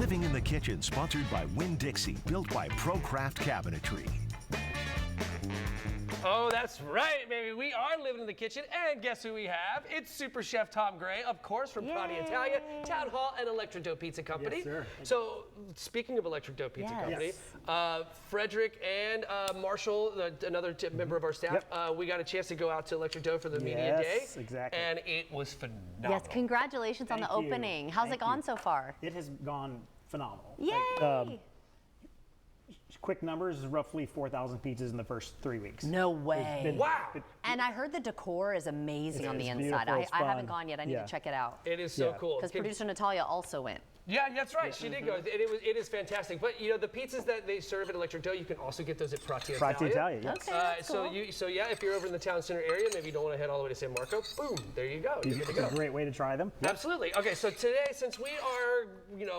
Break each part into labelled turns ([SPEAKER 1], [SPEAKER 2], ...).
[SPEAKER 1] Living in the Kitchen, sponsored by Winn-Dixie, built by ProCraft Cabinetry.
[SPEAKER 2] Oh, that's right, baby. We are living in the kitchen, and guess who we have? It's Super Chef Tom Gray, of course, from Prati Italia, Town Hall, and Electric Dough Pizza Company.
[SPEAKER 3] Yes, sir.
[SPEAKER 2] So, speaking of Electric Dough Pizza Company, Frederick and Marshall, another member of our staff, we got a chance to go out to Electric Dough for the media day.
[SPEAKER 3] Yes, exactly.
[SPEAKER 2] And it was phenomenal.
[SPEAKER 4] Yes, congratulations on the opening. How's it gone so far?
[SPEAKER 3] It has gone phenomenal.
[SPEAKER 4] Yay!
[SPEAKER 3] Quick numbers, roughly 4,000 pizzas in the first 3 weeks.
[SPEAKER 4] No way.
[SPEAKER 2] Wow.
[SPEAKER 4] And I heard the decor is amazing on the inside.
[SPEAKER 3] beautiful, it's
[SPEAKER 4] I haven't
[SPEAKER 3] fun.
[SPEAKER 4] gone yet. I need to check it out.
[SPEAKER 2] It is so cool.
[SPEAKER 4] Because producer Natalia also went.
[SPEAKER 2] Yeah, that's right. She did go. It is fantastic. But you know, the pizzas that they serve at Electric Dough, you can also get those at Prati Italia.
[SPEAKER 3] Prati Italia, yes.
[SPEAKER 4] Okay, that's cool.
[SPEAKER 2] So yeah, if you're over in the town center area, maybe you don't want to head all the way to San Marco. Boom, there you go. You're good to
[SPEAKER 3] It's
[SPEAKER 2] go.
[SPEAKER 3] a great way to try them.
[SPEAKER 2] Absolutely. Okay, so today, since we are,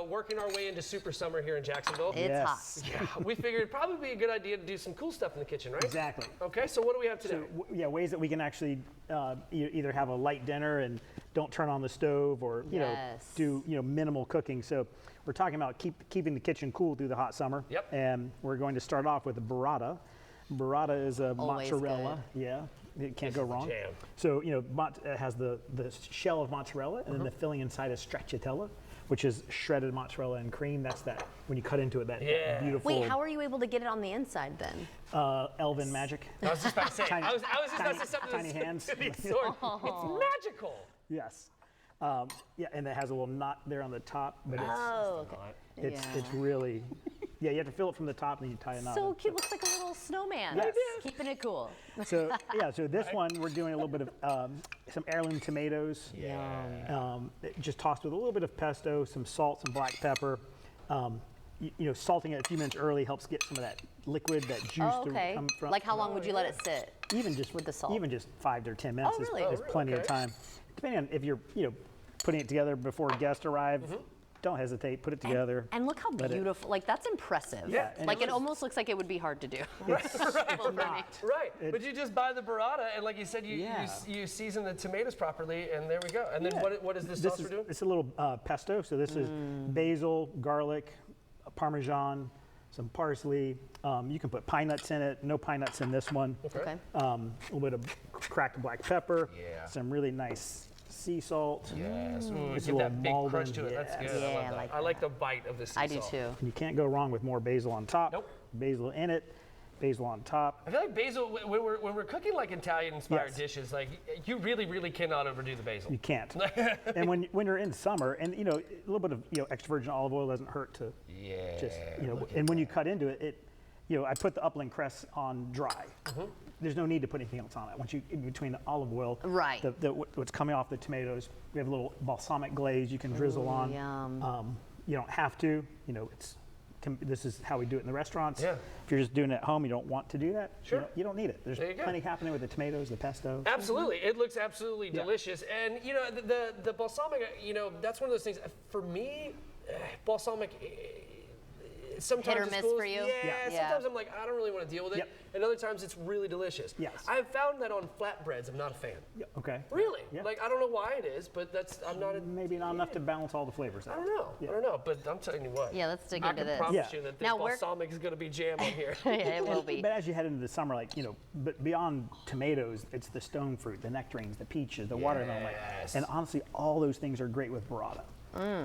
[SPEAKER 2] working our way into super summer here in Jacksonville,
[SPEAKER 4] It's
[SPEAKER 3] Yes.
[SPEAKER 4] hot.
[SPEAKER 2] yeah, we figured it'd probably be a good idea to do some cool stuff in the kitchen, right?
[SPEAKER 3] Exactly.
[SPEAKER 2] Okay, so what do we have today?
[SPEAKER 3] So, ways that we can actually either have a light dinner and don't turn on the stove, or
[SPEAKER 4] Yes.
[SPEAKER 3] do minimal cooking. So we're talking about keeping the kitchen cool through the hot summer.
[SPEAKER 2] Yep.
[SPEAKER 3] And we're going to start off with a burrata. Burrata is a
[SPEAKER 4] Always
[SPEAKER 3] mozzarella. Yeah, it can't go wrong.
[SPEAKER 2] jam.
[SPEAKER 3] So it has the shell of mozzarella, and then the filling inside is stracciatella, which is shredded mozzarella and cream. That's when you cut into it, that beautiful.
[SPEAKER 4] Wait, how are you able to get it on the inside then?
[SPEAKER 3] elven magic.
[SPEAKER 2] I was just about to say.
[SPEAKER 3] Tiny-
[SPEAKER 2] I was just about to say something.
[SPEAKER 3] tiny hands.
[SPEAKER 2] It's magical.
[SPEAKER 3] Yes. And it has a little knot there on the top, but it's
[SPEAKER 4] Yeah.
[SPEAKER 3] really, you have to fill it from the top and then you tie a knot.
[SPEAKER 4] So cute, looks like a little snowman.
[SPEAKER 3] Yes.
[SPEAKER 4] Keeping it cool.
[SPEAKER 3] So this one we're doing a little bit of some heirloom tomatoes. Just tossed with a little bit of pesto, some salt, some black pepper. Salting it a few minutes early helps get some of that liquid, that juice
[SPEAKER 4] Oh, okay.
[SPEAKER 3] to come from.
[SPEAKER 4] Like how long would you let it sit?
[SPEAKER 3] Even just
[SPEAKER 4] with the salt?
[SPEAKER 3] Even just 5 to 10 minutes
[SPEAKER 4] Oh, really?
[SPEAKER 3] is plenty of time. Depending on if you're putting it together before guests arrive. Don't hesitate, put it together.
[SPEAKER 4] And look how beautiful, like that's impressive.
[SPEAKER 3] Yeah, and
[SPEAKER 4] like it almost looks like it would be hard to do.
[SPEAKER 2] Right, but you just buy the burrata, and like you said, you season the tomatoes properly, and there we go. And then what is this sauce we're doing?
[SPEAKER 3] It's a little pesto. So this is basil, garlic, Parmesan, some parsley. You can put pine nuts in it. No pine nuts in this one.
[SPEAKER 4] Okay.
[SPEAKER 3] A little bit of cracked black pepper. Some really nice sea salt.
[SPEAKER 2] Yes.
[SPEAKER 3] It's
[SPEAKER 2] Get
[SPEAKER 3] a
[SPEAKER 2] that
[SPEAKER 3] little
[SPEAKER 2] big crunch
[SPEAKER 3] Maldon,
[SPEAKER 2] to it. That's good.
[SPEAKER 4] Yeah,
[SPEAKER 2] I love that. I like the bite of the sea
[SPEAKER 4] I do
[SPEAKER 2] salt.
[SPEAKER 4] too.
[SPEAKER 3] And you can't go wrong with more basil on top.
[SPEAKER 2] Nope.
[SPEAKER 3] Basil in it. Basil on top.
[SPEAKER 2] I feel like basil, when we're cooking like Italian-inspired dishes, like you really, really cannot overdo the basil.
[SPEAKER 3] You can't. And when you're in summer, and a little bit of extra virgin olive oil doesn't hurt to just and when you cut into it, I put the upland cress on dry. There's no need to put anything else on it. Once you in between the olive oil,
[SPEAKER 4] Right.
[SPEAKER 3] What's coming off the tomatoes, we have a little balsamic glaze you can drizzle on.
[SPEAKER 4] Yum.
[SPEAKER 3] You don't have to. This is how we do it in the restaurants.
[SPEAKER 2] Yeah.
[SPEAKER 3] If you're just doing it at home, you don't want to do that.
[SPEAKER 2] Sure.
[SPEAKER 3] You don't need it. There's
[SPEAKER 2] There you go.
[SPEAKER 3] plenty happening with the tomatoes, the pesto.
[SPEAKER 2] Absolutely, it looks absolutely delicious, and the balsamic, that's one of those things. For me, balsamic. Sometimes
[SPEAKER 4] Hit or
[SPEAKER 2] it's
[SPEAKER 4] miss
[SPEAKER 2] cool.
[SPEAKER 4] for you?
[SPEAKER 2] Yeah, sometimes I'm like, I don't really want to deal with it. And other times it's really delicious.
[SPEAKER 3] Yes.
[SPEAKER 2] I've found that on flatbreads, I'm not a fan.
[SPEAKER 3] Okay.
[SPEAKER 2] Really?
[SPEAKER 3] Yeah.
[SPEAKER 2] Like, I don't know why it is, but I'm not a...
[SPEAKER 3] Maybe not enough to balance all the flavors out.
[SPEAKER 2] I don't know, but I'm telling you what.
[SPEAKER 4] Yeah, let's dig
[SPEAKER 2] I
[SPEAKER 4] into
[SPEAKER 2] can
[SPEAKER 4] this.
[SPEAKER 2] promise you that this
[SPEAKER 4] Now,
[SPEAKER 2] balsamic is going to be jam on here.
[SPEAKER 4] Yeah, it will be.
[SPEAKER 3] But as you head into the summer, but beyond tomatoes, it's the stone fruit, the nectarines, the peaches, the watermelon. And honestly, all those things are great with burrata.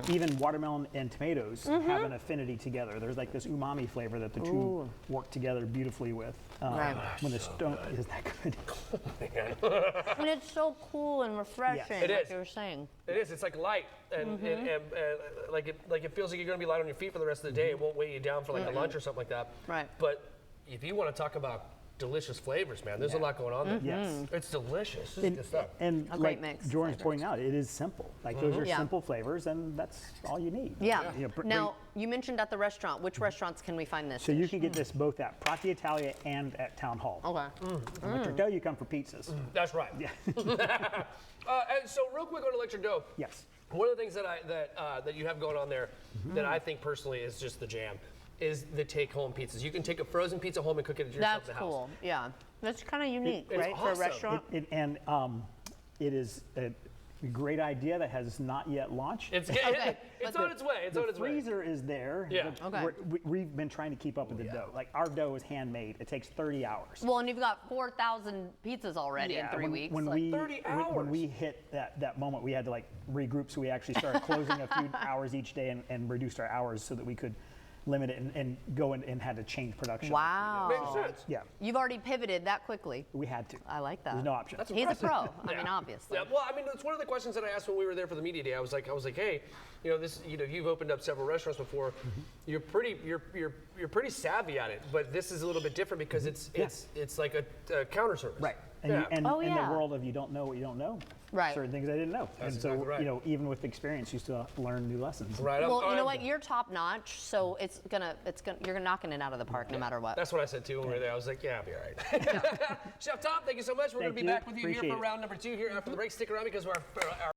[SPEAKER 3] Even watermelon and tomatoes have an affinity together. There's like this umami flavor that the two work together beautifully with. When the stone isn't that good.
[SPEAKER 4] And it's so cool and refreshing,
[SPEAKER 2] It
[SPEAKER 4] like
[SPEAKER 2] is.
[SPEAKER 4] you were saying.
[SPEAKER 2] It is. It's like light, and like it feels like you're going to be light on your feet for the rest of the day. It won't weigh you down for like a lunch or something like that.
[SPEAKER 4] Right.
[SPEAKER 2] But if you want to talk about delicious flavors, man, there's a lot going on there.
[SPEAKER 3] Yes.
[SPEAKER 2] It's delicious. This is good stuff.
[SPEAKER 3] And
[SPEAKER 4] A great
[SPEAKER 3] like
[SPEAKER 4] mix.
[SPEAKER 3] Jordan's pointing out, it is simple. Like those are
[SPEAKER 4] Yeah.
[SPEAKER 3] simple flavors, and that's all you need.
[SPEAKER 4] Yeah.
[SPEAKER 3] Bring-
[SPEAKER 4] Now, you mentioned at the restaurant. Which restaurants can we find this?
[SPEAKER 3] So you can get this both at Prati Italia and at Town Hall.
[SPEAKER 4] Okay.
[SPEAKER 3] Electric Dough, you come for pizzas.
[SPEAKER 2] That's right.
[SPEAKER 3] Yeah.
[SPEAKER 2] And so real quick on Electric Dough.
[SPEAKER 3] Yes.
[SPEAKER 2] One of the things that you have going on there that I think personally is just the jam is the take-home pizzas. You can take a frozen pizza home and cook it yourself
[SPEAKER 4] That's
[SPEAKER 2] at the house.
[SPEAKER 4] cool. Yeah. That's kind of unique,
[SPEAKER 2] It's
[SPEAKER 4] right, for a
[SPEAKER 2] awesome.
[SPEAKER 4] restaurant?
[SPEAKER 3] It is great idea that has not yet launched.
[SPEAKER 2] It's
[SPEAKER 4] but
[SPEAKER 2] on its way. It's on its way.
[SPEAKER 3] Freezer is there.
[SPEAKER 2] Yeah.
[SPEAKER 4] Okay.
[SPEAKER 3] We've been trying to keep up with the dough. Like our dough is handmade. It takes 30 hours.
[SPEAKER 4] Well, and you've got 4,000 pizzas already in 3 weeks.
[SPEAKER 3] When
[SPEAKER 4] like-
[SPEAKER 3] we
[SPEAKER 2] 30
[SPEAKER 3] when we
[SPEAKER 2] hours.
[SPEAKER 3] hit that moment, we had to like regroup. So we actually started closing a few hours each day and reduced our hours so that we could limit it and go in and had to change production.
[SPEAKER 4] Wow.
[SPEAKER 2] Makes sense.
[SPEAKER 3] Yeah,
[SPEAKER 4] You've already pivoted that quickly.
[SPEAKER 3] we had to.
[SPEAKER 4] I like that.
[SPEAKER 3] There's no option.
[SPEAKER 2] That's
[SPEAKER 4] He's a
[SPEAKER 2] impressive.
[SPEAKER 4] pro. I mean, obviously.
[SPEAKER 2] Yeah, well, I mean, it's one of the questions that I asked when we were there for the media day. I was like, hey, you've opened up several restaurants before. You're pretty savvy at it, but this is a little bit different because it's like a counter service.
[SPEAKER 3] Right. And,
[SPEAKER 2] Yeah.
[SPEAKER 3] in
[SPEAKER 4] yeah.
[SPEAKER 3] the world of you don't know what you don't know,
[SPEAKER 4] Right.
[SPEAKER 3] certain things I didn't know.
[SPEAKER 2] That's
[SPEAKER 3] and so,
[SPEAKER 2] exactly right.
[SPEAKER 3] even with experience, you still learn new lessons.
[SPEAKER 2] Right.
[SPEAKER 4] Well, you know what? You're top notch, so you're knocking it out of the park no matter what.
[SPEAKER 2] That's what I said too when we were there. I was like, yeah, I'll be all right. Chef Tom, thank you so much. We're going to be
[SPEAKER 3] Thank you.
[SPEAKER 2] back with you here
[SPEAKER 3] Appreciate
[SPEAKER 2] for
[SPEAKER 3] it.
[SPEAKER 2] round number 2 here after the break. Stick around because our